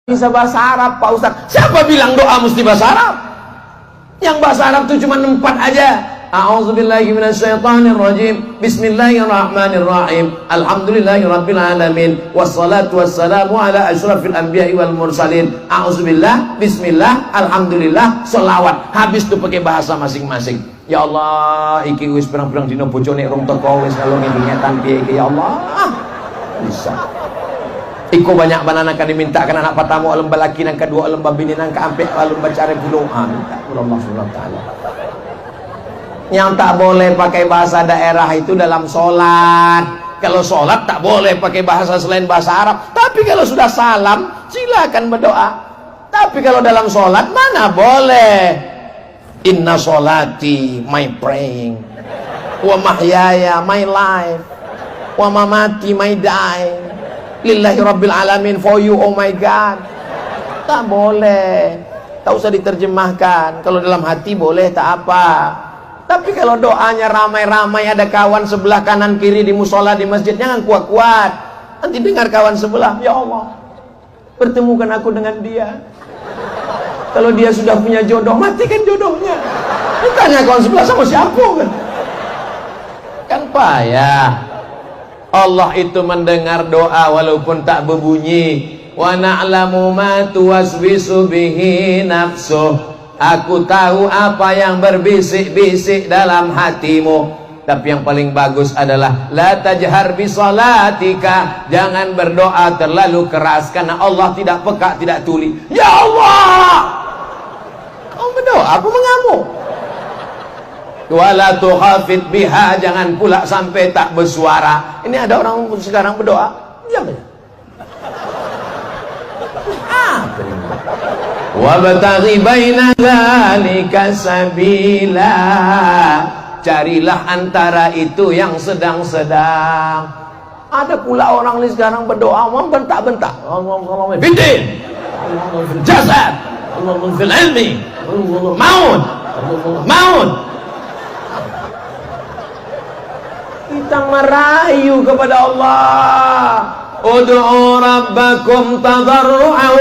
bisa bahasa Arab, Pak Ustaz. Siapa bilang doa mesti bahasa Arab? Yang bahasa Arab itu cuma 4 aja. A'udzubillahi minasyaitonirrajim. Bismillahirrahmanirrahim. Alhamdulillahirabbil alamin. Wassalatu wassalamu ala asyrafil anbiya'i wal mursalin. A'udzubillah, bismillah, alhamdulillah, sholawat. Habis itu pakai bahasa masing-masing. Ya Allah, iki wis perang-perang dino bojone rong teko wis kalung ngingetan piye iki ya Allah. Bisa. Iko banyak banana kan dimintakan anak patamu alam balaki nang kedua alam babini nang kaampe alam bacare bulung minta Allah Subhanahu wa taala. Yang tak boleh pakai bahasa daerah itu dalam sholat. Kalau sholat tak boleh pakai bahasa selain bahasa Arab. Tapi kalau sudah salam silakan berdoa. Tapi kalau dalam sholat mana boleh. Inna sholati my praying, wa mahyaya my life, wa mamati my die, lillahi rabbil alamin, for you oh my God. Tak boleh, tak usah diterjemahkan. Kalau dalam hati boleh tak apa. Tapi kalau doanya ramai-ramai, ada kawan sebelah kanan kiri di musola di masjid, jangan kuat-kuat. Nanti dengar kawan sebelah, ya Allah, pertemukan aku dengan dia. Kalau dia sudah punya jodoh, matikan jodohnya. Ditanya kawan sebelah sama siapa kan? Kan payah. Allah itu mendengar doa walaupun tak berbunyi. Wa na'lamu ma tuwaswisu bihi nafsuh. Aku tahu apa yang berbisik-bisik dalam hatimu. Tapi yang paling bagus adalah la tajhar bi salatika. Jangan berdoa terlalu keras karena Allah tidak peka, tidak tuli. Ya Allah, kau berdoa, aku mengamuk. Wala tukhafid biha, jangan pula sampai tak bersuara. Ini ada orang sekarang berdoa, diam aja. Wabtaghi baina dzalika sabila. Carilah antara itu yang sedang-sedang. Ada pula orang ini sekarang berdoa membentak-bentak. Allahumma bidin, Allahumma fil jasad, Allahumma fil ilmi, maut, maut. Kita merayu kepada Allah. Ud'u rabbakum tadarru'an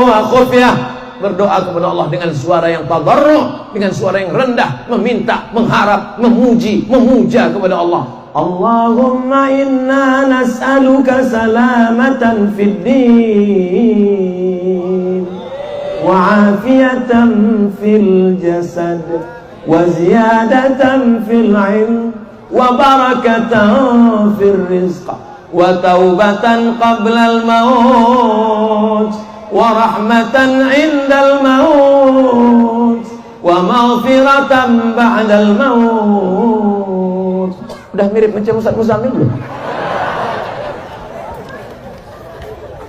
wa khufyah. Berdoa kepada Allah dengan suara yang tadarru', dengan suara yang rendah, meminta, mengharap, memuji, memuja kepada Allah. Allahumma inna nas'aluka salamatan fid din wa afiyatan fil jasad wa ziyadatan fil ilm wa barakatan fil rizq wa taubatan qablal maut wa rahmatan indal maut wa maghfiratan ba'dal maut. Udah mirip macam Ustaz Muzamil belum?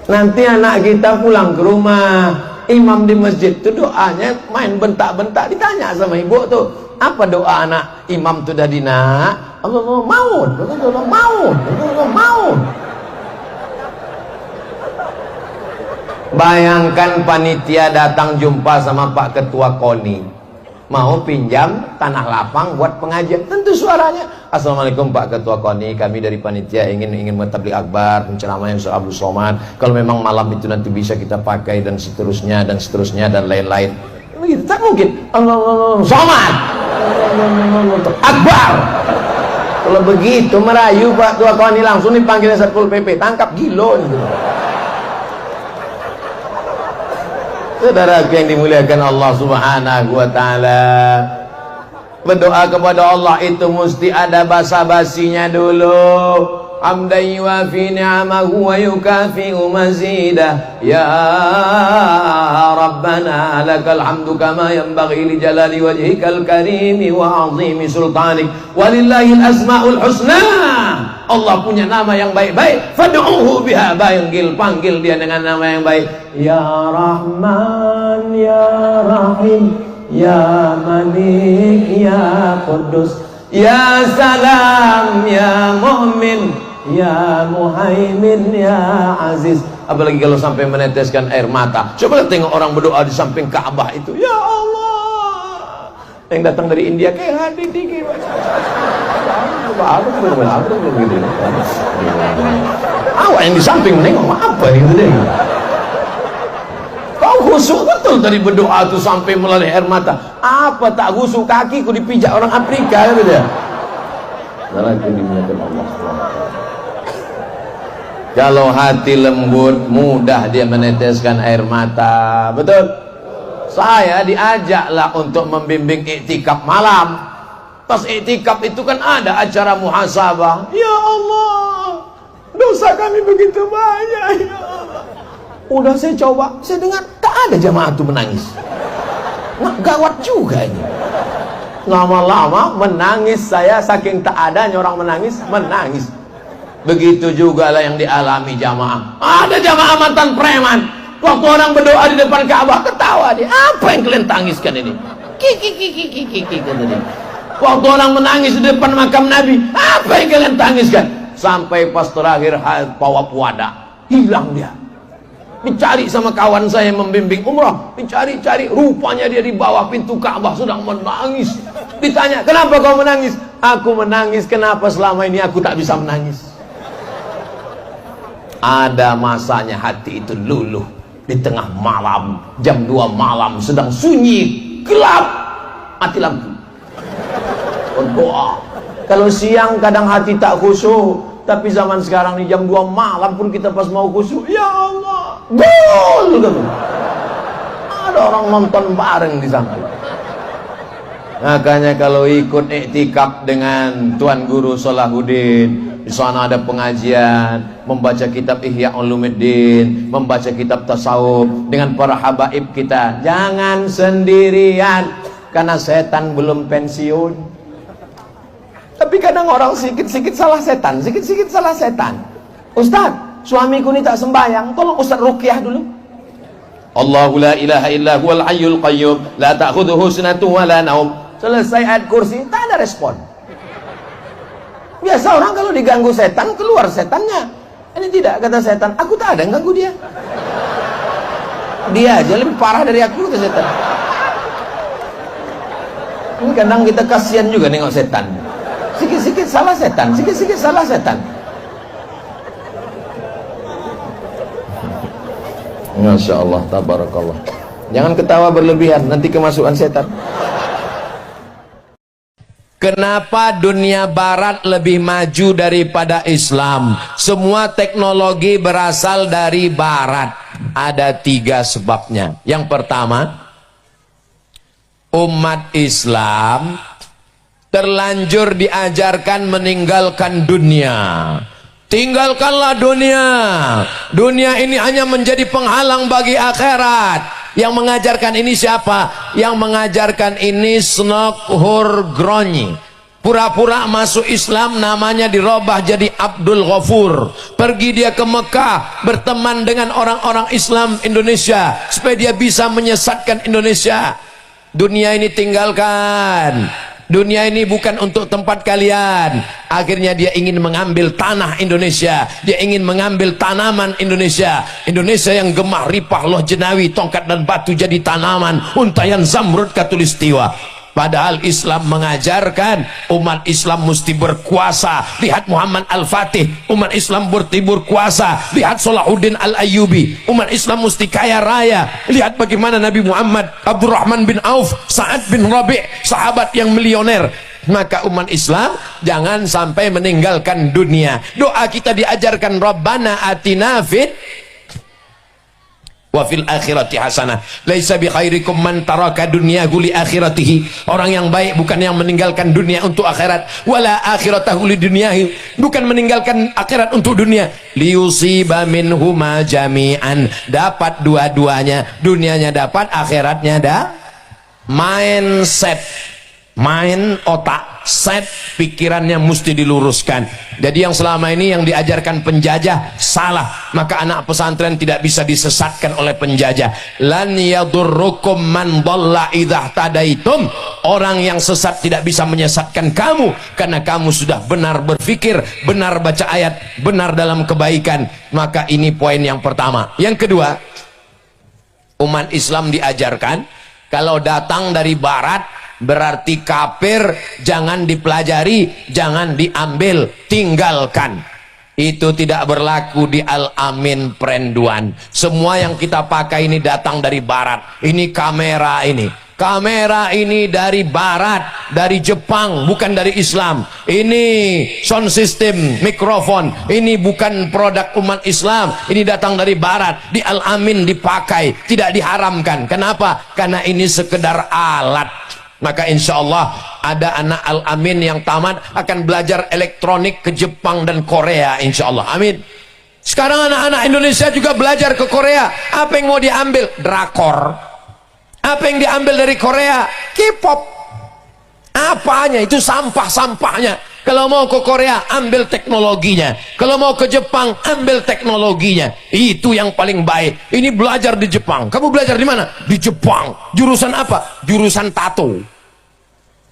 Nanti anak kita pulang ke rumah, imam di masjid itu doanya main bentak-bentak. Ditanya sama ibu tuh, apa doa anak imam tuh tadi nak? Allah maut, Allah maut, Allah maut. Bayangkan panitia datang jumpa sama Pak Ketua KONI, mau pinjam tanah lapang buat pengajian. Tentu suaranya, Assalamualaikum Pak Ketua KONI, kami dari panitia ingin mentabligh akbar, penceramah yang Abdul Somad. Kalau memang malam itu nanti bisa kita pakai dan seterusnya dan lain-lain. Begitu tak mungkin. Allah Somad, akbar. Kalau begitu merayu Pak Ketua KONI langsung dipanggil Satpol PP, tangkap gilo. Saudara yang dimuliakan Allah Subhanahu wa taala, berdoa kepada Allah itu mesti ada basa-basinya dulu. Hamdan yuwafi ni'amahu wa yukafi'u mazidah. Ya Rabbana lakal hamdu kama yanbaghi li jalali wajhikal karimi wa 'azimi sultanik. Walillahil asmaul husna. Allah punya nama yang baik-baik. Fad'uhu biha, panggil dia dengan nama yang baik. Ya Rahman, Ya Rahim, Ya Malik, Ya Qudus, Ya Salam, Ya Mu'min, Ya Muhaimin, Ya Aziz. Apalagi kalau sampai meneteskan air mata. Coba tengok orang berdoa di samping Ka'bah itu. Ya Allah, yang datang dari India kayak hati tinggi. Awak yang di samping menengok apa itu deh. khusyuk betul tadi berdoa tuh sampai melalui air mata. Apa tak khusyuk, kakiku dipijak orang Afrika gitu ya. Kalau hati lembut, mudah dia meneteskan air mata. Betul? Saya diajaklah untuk membimbing iktikaf malam. Pas iktikaf itu kan ada acara muhasabah. Ya Allah, dosa kami begitu banyak, ya Allah. Udah saya coba, saya dengar tak ada jamaah itu menangis. Nah, gawat juga ini. Lama-lama menangis saya, saking tak adanya orang menangis. Begitu juga lah yang dialami jamaah. Ada jamaah mantan preman. Waktu orang berdoa di depan Ka'bah, ketawa dia. Apa yang kalian tangiskan ini? Kiki kata dia. Waktu orang menangis di depan makam Nabi, apa yang kalian tangiskan? Sampai pas terakhir tawaf wada, hilang dia. Dicari sama kawan saya yang membimbing umrah, dicari-cari, rupanya dia di bawah pintu Ka'bah sedang menangis. Ditanya, kenapa kau menangis? Aku menangis, kenapa selama ini aku tak bisa menangis? Ada masanya hati itu luluh. Di tengah malam, jam 2 malam, sedang sunyi, gelap, mati lampu, berdoa. Kalau siang kadang hati tak khusyuk, tapi zaman sekarang di jam 2 malam pun kita pas mau khusyuk, ya Allah, gol gitu. Ada orang nonton bareng di sana. Makanya kalau ikut iktikaf dengan Tuan Guru Salahuddin, di sana ada pengajian, membaca kitab Ihya Ulumuddin, membaca kitab tasawuf dengan para habaib kita. Jangan sendirian, karena setan belum pensiun. Tapi kadang orang sikit-sikit salah setan, sikit-sikit salah setan. Ustaz, suamiku ini tak sembahyang, tolong Ustaz ruqyah dulu. Allahu la ilaha illa huwal hayyul qayyum, la ta'khudhuhu sinatun wa la naum. Selesai ayat kursi, tak ada respon. Biasa orang kalau diganggu setan, keluar setannya. Ini tidak, kata setan, aku tak ada ganggu dia. Dia aja lebih parah dari aku, kata setan. Ini kadang kita kasihan juga nengok setan. Sikit-sikit salah setan, sikit-sikit salah setan. Masya Allah, tabarakallah. Jangan ketawa berlebihan, nanti kemasukan setan. Kenapa dunia barat lebih maju daripada Islam? Semua teknologi berasal dari barat. Ada 3 sebabnya. Yang pertama, umat Islam terlanjur diajarkan meninggalkan dunia. Tinggalkanlah dunia. Dunia ini hanya menjadi penghalang bagi akhirat. Yang mengajarkan ini siapa? Yang mengajarkan ini Snok Groni. Pura-pura masuk Islam, namanya dirubah jadi Abdul Ghafur. Pergi dia ke Mekah, berteman dengan orang-orang Islam Indonesia, supaya dia bisa menyesatkan Indonesia. Dunia ini tinggalkan. Dunia ini bukan untuk tempat kalian. Akhirnya dia ingin mengambil tanah Indonesia, dia ingin mengambil tanaman Indonesia. Indonesia yang gemah ripah loh jenawi, tongkat dan batu jadi tanaman, untayan zamrud katulistiwa. Padahal Islam mengajarkan umat Islam mesti berkuasa. Lihat Muhammad Al-Fatih, umat Islam berkuasa. Lihat Salahuddin Al-Ayyubi, umat Islam mesti kaya raya. Lihat bagaimana Nabi Muhammad, Abdurrahman bin Auf, Sa'ad bin Rabi', sahabat yang milioner. Maka umat Islam jangan sampai meninggalkan dunia. Doa kita diajarkan, Rabbana atina fid wa fil akhirati hasanah. Laisa bi khairikum man taraka dunyahu li akhiratihi. Orang yang baik bukan yang meninggalkan dunia untuk akhirat. Wala akhiratahu li dunyahi. Bukan meninggalkan akhirat untuk dunia. Liyusiba minhuma jami'an. Dapat dua-duanya. Dunianya dapat, akhiratnya ada. Mindset. Main otak, set pikirannya mesti diluruskan. Jadi yang selama ini yang diajarkan penjajah salah, maka anak pesantren tidak bisa disesatkan oleh penjajah. Lan yadurrukum man dhalla idza tadaitum. Orang yang sesat tidak bisa menyesatkan kamu, karena kamu sudah benar berpikir, benar baca ayat, benar dalam kebaikan. Maka ini poin yang pertama. Yang kedua, umat Islam diajarkan kalau datang dari barat berarti kafir, jangan dipelajari, jangan diambil, tinggalkan. Itu tidak berlaku di Al-Amin Perenduan. Semua yang kita pakai ini datang dari barat. Ini kamera ini. Kamera ini dari barat, dari Jepang, bukan dari Islam. Ini sound system, mikrofon, ini bukan produk umat Islam. Ini datang dari barat. Di Al-Amin dipakai, tidak diharamkan. Kenapa? Karena ini sekedar alat. Maka insya Allah ada anak Al-Amin yang tamat akan belajar elektronik ke Jepang dan Korea, insya Allah. Amin. Sekarang anak-anak Indonesia juga belajar ke Korea. Apa yang mau diambil? Drakor. Apa yang diambil dari Korea? K-pop. Apanya? Itu sampah-sampahnya. Kalau mau ke Korea, ambil teknologinya. Kalau mau ke Jepang, ambil teknologinya. Itu yang paling baik. Ini belajar di Jepang. Kamu belajar di mana? Di Jepang. Jurusan apa? Jurusan tato.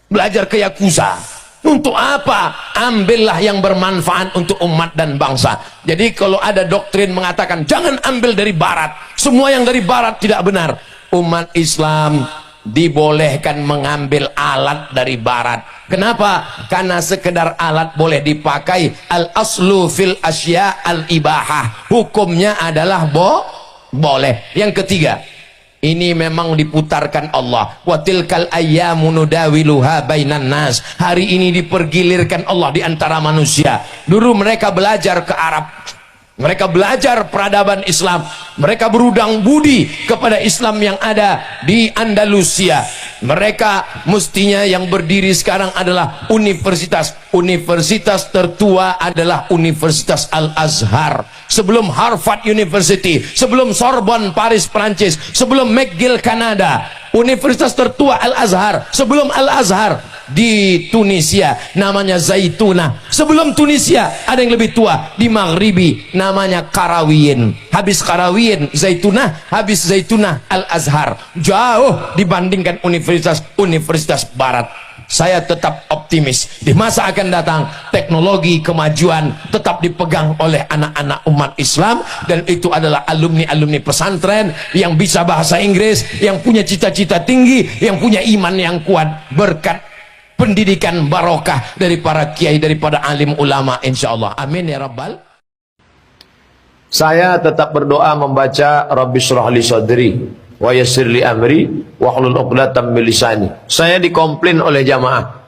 Belajar ke Yakuza. Untuk apa? Ambillah yang bermanfaat untuk umat dan bangsa. Jadi kalau ada doktrin mengatakan jangan ambil dari barat, semua yang dari barat tidak benar. Umat Islam dibolehkan mengambil alat dari barat. Kenapa? Karena sekedar alat boleh dipakai. Al aslu fil asya al ibahah. Hukumnya adalah boleh. Yang ketiga, ini memang diputarkan Allah. Wa tilkal ayyamu nudawiluha bainan nas. Hari ini dipergilirkan Allah di antara manusia. Dulu mereka belajar ke Arab. Mereka belajar peradaban Islam. Mereka berudang budi kepada Islam yang ada di Andalusia. Mereka mestinya yang berdiri sekarang adalah universitas. Universitas tertua adalah Universitas Al-Azhar. Sebelum Harvard University, sebelum Sorbonne Paris Prancis, sebelum McGill Kanada. Universitas tertua Al-Azhar. Sebelum Al-Azhar di Tunisia namanya Zaitunah. Sebelum Tunisia ada yang lebih tua di Maghribi namanya Qarawiyyin. Habis Qarawiyyin Zaitunah, habis Zaitunah Al-Azhar. Jauh dibandingkan universitas barat. Saya tetap optimis di masa akan datang teknologi kemajuan tetap dipegang oleh anak-anak umat Islam, dan itu adalah alumni-alumni pesantren yang bisa bahasa Inggris, yang punya cita-cita tinggi, yang punya iman yang kuat berkat pendidikan barokah dari para kiai, daripada alim ulama, insyaallah. Amin ya rabbal. Saya tetap berdoa membaca Rabbi shrah li sadri wa yassir li amri wahlul 'uqdatam min lisani. Saya dikomplain oleh jamaah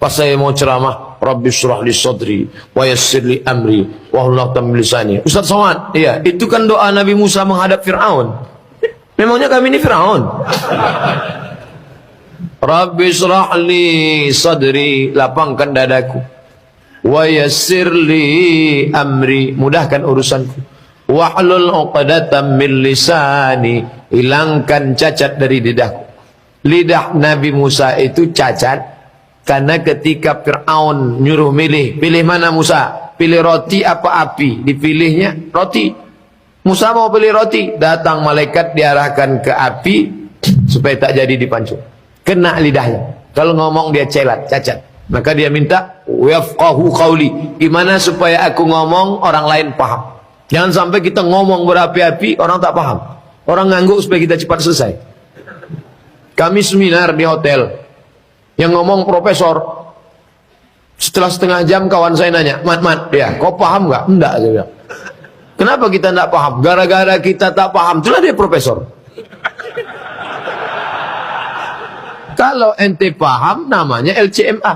pas saya mau ceramah, Rabbi shrah li sadri wa yassir li amri wahlul 'uqdatam min lisani. Ustaz Somad, iya, itu kan doa Nabi Musa menghadap Firaun. Memangnya kami ini Firaun? Rabbi shrah li sadri, lapangkan dadaku, wa yassir li amri, mudahkan urusanku, wahlul 'uqdatam min lisani, hilangkan cacat dari lidahku. Lidah Nabi Musa itu cacat karena ketika Fir'aun nyuruh pilih mana Musa? Pilih roti apa api? Dipilihnya roti. Musa mau pilih roti, datang malaikat diarahkan ke api supaya tak jadi dipancung. Kena lidahnya. Kalau ngomong dia celat, cacat. Maka dia minta yafqahu qauli. Gimana supaya aku ngomong orang lain paham? Jangan sampai kita ngomong berapi-api orang tak paham. Orang ngangguk supaya kita cepat selesai. Kami seminar di hotel, yang ngomong profesor. Setelah setengah jam kawan saya nanya, Mat, ya, kau paham nggak? Enggak, saya bilang. Kenapa kita enggak paham? Gara-gara kita tak paham, itulah dia profesor. Kalau ente paham, namanya LCMA.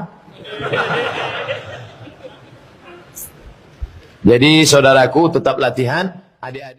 Jadi saudaraku, tetap latihan, adik-adik.